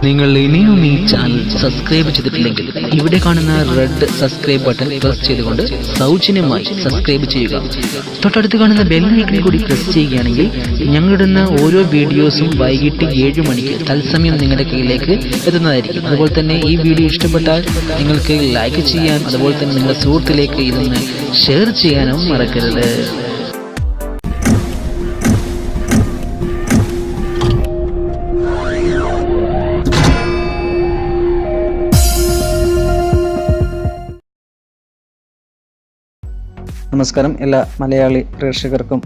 നിങ്ങൾ ഇനിയും ഈ ചാനൽ സബ്സ്ക്രൈബ് ചെയ്തിട്ടില്ലെങ്കിൽ ഇവിടെ കാണുന്ന റെഡ് സബ്സ്ക്രൈബ് ബട്ടൺ പ്രസ് ചെയ്തുകൊണ്ട് സൗജന്യമായി സബ്സ്ക്രൈബ് ചെയ്യുക. തൊട്ടടുത്ത് കാണുന്ന ബെൽ ഐക്കൺ കൂടി പ്രസ് ചെയ്യുകയാണെങ്കിൽ ഞങ്ങളിടുന്ന ഓരോ വീഡിയോസും വൈകിട്ട് 7 മണിക്ക് തത്സമയം നിങ്ങളുടെ കയ്യിലേക്ക് എത്തുന്നതായിരിക്കും. അതുപോലെ തന്നെ ഈ വീഡിയോ ഇഷ്ടപ്പെട്ടാൽ നിങ്ങൾക്ക് ലൈക്ക് ചെയ്യാൻ, അതുപോലെ തന്നെ നിങ്ങളുടെ സുഹൃത്തിലേക്ക് ഇതൊന്ന് ഷെയർ ചെയ്യാനും മറക്കരുത്. നമസ്കാരം. എല്ലാ മലയാളി പ്രേക്ഷകർക്കും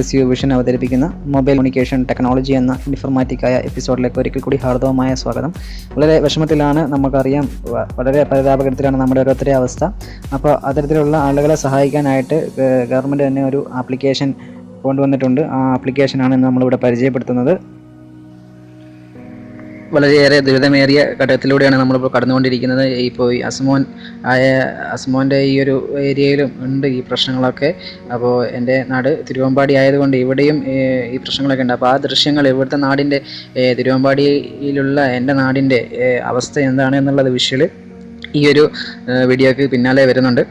SU വിഷൻ അവതരിപ്പിക്കുന്ന മൊബൈൽ കമ്മ്യൂണിക്കേഷൻ ടെക്നോളജി എന്ന ഇൻഫോർമാറ്റിക്കായ എപ്പിസോഡിലേക്ക് ഒരിക്കൽ കൂടി ഹാർദവമായ സ്വാഗതം. വളരെ വിഷമത്തിലാണ്, നമുക്കറിയാം, വളരെ പരിതാപകരത്തിലാണ് നമ്മുടെ ഓരോരുത്തരുടെ അവസ്ഥ. അപ്പോൾ അത്തരത്തിലുള്ള ആളുകളെ സഹായിക്കാനായിട്ട് ഗവൺമെൻറ് തന്നെ ഒരു ആപ്ലിക്കേഷൻ കൊണ്ടുവന്നിട്ടുണ്ട്. ആ ആപ്ലിക്കേഷനാണ് നമ്മളിവിടെ പരിചയപ്പെടുത്തുന്നത്. വളരെയേറെ ദുരിതമേറിയ ഘട്ടത്തിലൂടെയാണ് നമ്മളിപ്പോൾ കടന്നുകൊണ്ടിരിക്കുന്നത്. ഇപ്പോൾ ഈ അസ്മോൻ്റെ ഈ ഒരു ഏരിയയിലും ഉണ്ട് ഈ പ്രശ്നങ്ങളൊക്കെ. അപ്പോൾ എൻ്റെ നാട് തിരുവമ്പാടി ആയതുകൊണ്ട് ഇവിടെയും ഈ പ്രശ്നങ്ങളൊക്കെ ഉണ്ട്. അപ്പോൾ ആ ദൃശ്യങ്ങൾ ഇവിടുത്തെ നാടിൻ്റെ തിരുവമ്പാടിയിലുള്ള എൻ്റെ നാടിൻ്റെ അവസ്ഥ എന്താണ് എന്നുള്ളത് വിഷ്വൽ ഈ ഒരു വീഡിയോക്ക് പിന്നാലെ വരുന്നുണ്ട്.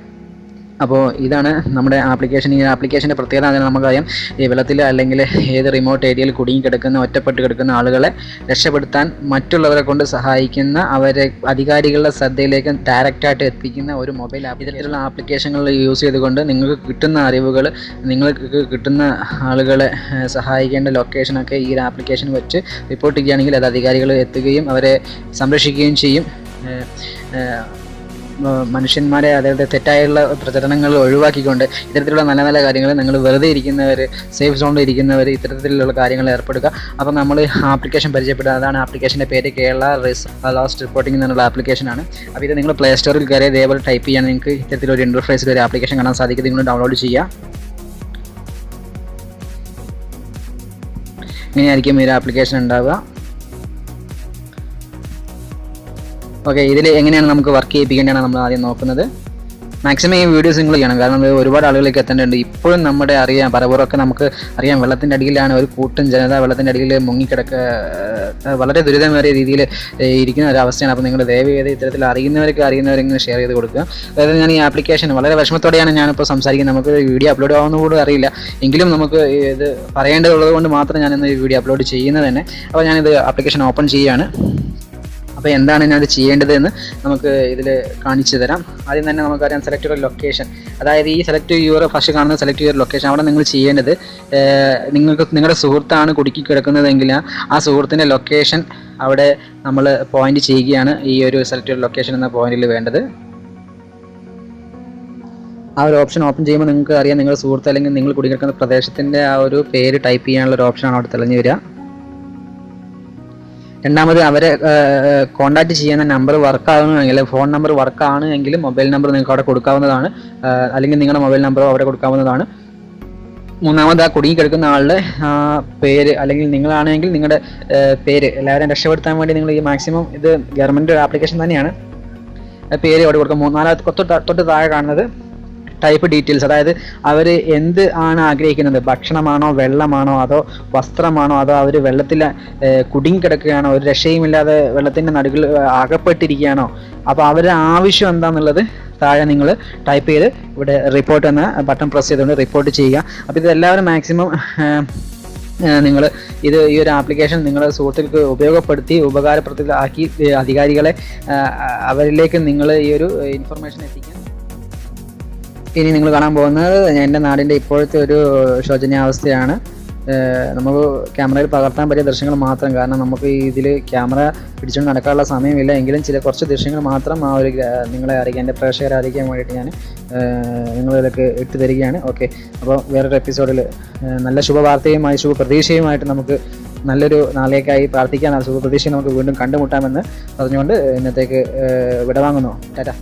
അപ്പോൾ ഇതാണ് നമ്മുടെ ആപ്ലിക്കേഷൻ. ഈ ആപ്ലിക്കേഷൻ്റെ പ്രത്യേകത എന്ന് നമുക്കറിയാം, ഈ വെള്ളത്തിൽ അല്ലെങ്കിൽ ഏത് റിമോട്ട് ഏരിയയിൽ കുടുങ്ങി കിടക്കുന്ന, ഒറ്റപ്പെട്ട് കിടക്കുന്ന ആളുകളെ രക്ഷപ്പെടുത്താൻ മറ്റുള്ളവരെ കൊണ്ട് സഹായിക്കുന്ന, അവരെ അധികാരികളുടെ ശ്രദ്ധയിലേക്ക് ഡയറക്റ്റായിട്ട് എത്തിക്കുന്ന ഒരു മൊബൈൽ ആപ്പ്. ഇതിലുള്ള ആപ്ലിക്കേഷനുകൾ യൂസ് ചെയ്തുകൊണ്ട് നിങ്ങൾക്ക് കിട്ടുന്ന അറിവുകൾ, നിങ്ങൾക്ക് കിട്ടുന്ന ആളുകളെ സഹായിക്കേണ്ട ലൊക്കേഷനൊക്കെ ഈ ഒരു ആപ്ലിക്കേഷൻ വെച്ച് റിപ്പോർട്ട് ചെയ്യുകയാണെങ്കിൽ അത് അധികാരികൾ എത്തുകയും അവരെ സംരക്ഷിക്കുകയും ചെയ്യും. മനുഷ്യന്മാരെ, അതായത് തെറ്റായുള്ള പ്രചരണങ്ങൾ ഒഴിവാക്കിക്കൊണ്ട് ഇത്തരത്തിലുള്ള നല്ല നല്ല കാര്യങ്ങൾ, നിങ്ങൾ വെറുതെ ഇരിക്കുന്നവർ, സേഫ് സോണിൽ ഇരിക്കുന്നവർ ഇത്തരത്തിലുള്ള കാര്യങ്ങൾ ഏർപ്പെടുക. അപ്പോൾ നമ്മൾ ആപ്ലിക്കേഷൻ പരിചയപ്പെടുക. അതാണ് ആപ്ലിക്കേഷൻ്റെ പേര്, കേരള ലാസ്റ്റ് റിപ്പോർട്ടിംഗ് എന്നുള്ള ആപ്ലിക്കേഷനാണ്. അപ്പോൾ ഇത് നിങ്ങൾ പ്ലേ സ്റ്റോറിൽ കയറി ഇതേപോലെ ടൈപ്പ് ചെയ്യാൻ നിങ്ങൾക്ക് ഇത്തരത്തിലൊരു ഇൻ്റർഫേസിൽ ഒരു ആപ്ലിക്കേഷൻ കാണാൻ സാധിക്കും. നിങ്ങൾ ഡൗൺലോഡ് ചെയ്യുക. ഇങ്ങനെയായിരിക്കും ഈ ഒരു ആപ്ലിക്കേഷൻ ഉണ്ടാവുക. ഓക്കെ, ഇതിൽ എങ്ങനെയാണ് നമുക്ക് വർക്ക് ചെയ്യിപ്പിക്കേണ്ടതാണ് നമ്മൾ ആദ്യം നോക്കുന്നത്. മാക്സിമം ഈ വീഡിയോസ് നിങ്ങൾ ചെയ്യണം, കാരണം അത് ഒരുപാട് ആളുകളിലേക്ക് എത്തേണ്ടതുണ്ട്. ഇപ്പോഴും നമ്മുടെ അറിയാം, പലപ്പോഴൊക്കെ നമുക്ക് അറിയാം, വെള്ളത്തിൻ്റെ അടിയിലാണ് ഒരു കൂട്ടം ജനത വെള്ളത്തിൻ്റെ അടിയിൽ വളരെ ദുരിതമേറിയ രീതിയിൽ ഇരിക്കുന്ന ഒരു അവസ്ഥയാണ്. അപ്പോൾ നിങ്ങൾ ദയവ് ചെയ്ത് ഇത്തരത്തിൽ അറിയുന്നവരിങ്ങനെ ഷെയർ ചെയ്ത് കൊടുക്കുക. അതായത് ഞാൻ ഈ ആപ്ലിക്കേഷൻ വളരെ വിഷമത്തോടെയാണ് ഞാനിപ്പോൾ സംസാരിക്കുന്നത്. നമുക്ക് വീഡിയോ അപ്ലോഡ് ആവുന്ന കൂടെ അറിയില്ല, എങ്കിലും നമുക്ക് ഇത് പറയേണ്ടതുള്ളത് കൊണ്ട് മാത്രം ഞാനിന്ന് ഈ വീഡിയോ അപ്ലോഡ് ചെയ്യുന്നത് തന്നെ. അപ്പോൾ ഞാനിത് ആപ്ലിക്കേഷൻ ഓപ്പൺ ചെയ്യുകയാണ്. അപ്പോൾ എന്താണ് ഞാനത് ചെയ്യേണ്ടതെന്ന് നമുക്ക് ഇതിൽ കാണിച്ചു തരാം. ആദ്യം തന്നെ നമുക്കറിയാം, സെലക്ട് യുവർ ലൊക്കേഷൻ. അതായത് ഈ ഫസ്റ്റ് കാണുന്ന സെലക്ട് യുവർ ലൊക്കേഷൻ, അവിടെ നിങ്ങൾ ചെയ്യേണ്ടത്, നിങ്ങളുടെ സുഹൃത്താണ് കുടുക്കി കിടക്കുന്നതെങ്കിൽ ആ സുഹൃത്തിൻ്റെ ലൊക്കേഷൻ അവിടെ നമ്മൾ പോയിന്റ് ചെയ്യുകയാണ്. ഈ ഒരു സെലക്ട് യുവർ ലൊക്കേഷൻ എന്ന പോയിന്റിൽ വേണ്ടത്. ആ ഒരു ഓപ്ഷൻ ഓപ്പൺ ചെയ്യുമ്പോൾ നിങ്ങൾക്ക് അറിയാം, നിങ്ങളുടെ സുഹൃത്ത് അല്ലെങ്കിൽ നിങ്ങൾ കുടിക്കിടക്കുന്ന പ്രദേശത്തിൻ്റെ ആ ഒരു പേര് ടൈപ്പ് ചെയ്യാനുള്ള ഒരു ഓപ്ഷനാണ് അവിടെ തെളിഞ്ഞു വരിക. രണ്ടാമത്, അവരെ കോൺടാക്ട് ചെയ്യുന്ന നമ്പർ വർക്കാകുമെങ്കിൽ, ഫോൺ നമ്പർ വർക്കാണ് എങ്കിൽ മൊബൈൽ നമ്പർ നിങ്ങൾക്ക് അവിടെ കൊടുക്കാവുന്നതാണ്, അല്ലെങ്കിൽ നിങ്ങളുടെ മൊബൈൽ നമ്പറോ അവിടെ കൊടുക്കാവുന്നതാണ്. മൂന്നാമത്, ആ കുടുങ്ങി കിടക്കുന്ന ആളുടെ പേര്, അല്ലെങ്കിൽ നിങ്ങളാണെങ്കിൽ നിങ്ങളുടെ പേര്, എല്ലാവരെയും രക്ഷപ്പെടുത്താൻ വേണ്ടി നിങ്ങൾ ഈ മാക്സിമം, ഇത് ഗവൺമെൻറ് ആപ്ലിക്കേഷൻ തന്നെയാണ്, പേര് അവിടെ കൊടുക്കുക. നാലാമത്തെ തൊട്ട് താഴെ കാണുന്നത് ടൈപ്പ് ഡീറ്റെയിൽസ്. അതായത് അവർ എന്ത് ആണ് ആഗ്രഹിക്കുന്നത്, ഭക്ഷണമാണോ, വെള്ളമാണോ, അതോ വസ്ത്രമാണോ, അതോ അവർ വെള്ളത്തിൽ കുടുങ്ങി കിടക്കുകയാണോ, ഒരു രക്ഷയുമില്ലാതെ വെള്ളത്തിൻ്റെ നടുവിൽ അകപ്പെട്ടിരിക്കുകയാണോ, അപ്പോൾ അവരുടെ ആവശ്യം എന്താണെന്നുള്ളത് താഴെ നിങ്ങൾ ടൈപ്പ് ചെയ്ത് ഇവിടെ റിപ്പോർട്ട് എന്ന ബട്ടൺ പ്രസ് ചെയ്തുകൊണ്ട് റിപ്പോർട്ട് ചെയ്യുക. അപ്പോൾ ഇതെല്ലാവരും മാക്സിമം നിങ്ങൾ ഈ ഒരു ആപ്ലിക്കേഷൻ നിങ്ങളുടെ സുഹൃത്തുക്കൾക്ക് ഉപകാരപ്രദമാക്കി അധികാരികളെ അവരിലേക്ക് നിങ്ങൾ ഈ ഒരു ഇൻഫർമേഷൻ എത്തിക്കാൻ. ഇനി നിങ്ങൾ കാണാൻ പോകുന്നത് എൻ്റെ നാടിൻ്റെ ഇപ്പോഴത്തെ ഒരു ശോചനീയാവസ്ഥയാണ്. നമുക്ക് ക്യാമറയിൽ പകർത്താൻ പറ്റിയ ദൃശ്യങ്ങൾ മാത്രം, കാരണം നമുക്ക് ഇതിൽ ക്യാമറ പിടിച്ചുകൊണ്ട് നടക്കാനുള്ള സമയമില്ല. എങ്കിലും കുറച്ച് ദൃശ്യങ്ങൾ മാത്രം ആ ഒരു നിങ്ങളെ അറിയിക്കാൻ, എൻ്റെ പ്രേക്ഷകരെ അറിയിക്കാൻ വേണ്ടിയിട്ട് ഞാൻ നിങ്ങളിലേക്ക് ഇട്ട് തരികയാണ്. ഓക്കെ, അപ്പോൾ വേറൊരു എപ്പിസോഡിൽ നല്ല ശുഭവാർത്തയുമായി, ശുഭപ്രതീക്ഷയുമായിട്ട് നമുക്ക് നല്ലൊരു നാളേക്കായി പ്രാർത്ഥിക്കാൻ, ശുഭപ്രതീക്ഷയെ നമുക്ക് വീണ്ടും കണ്ടുമുട്ടാമെന്ന് പറഞ്ഞുകൊണ്ട് ഇന്നത്തേക്ക് വിടവാങ്ങുന്നു. ടാറ്റാ.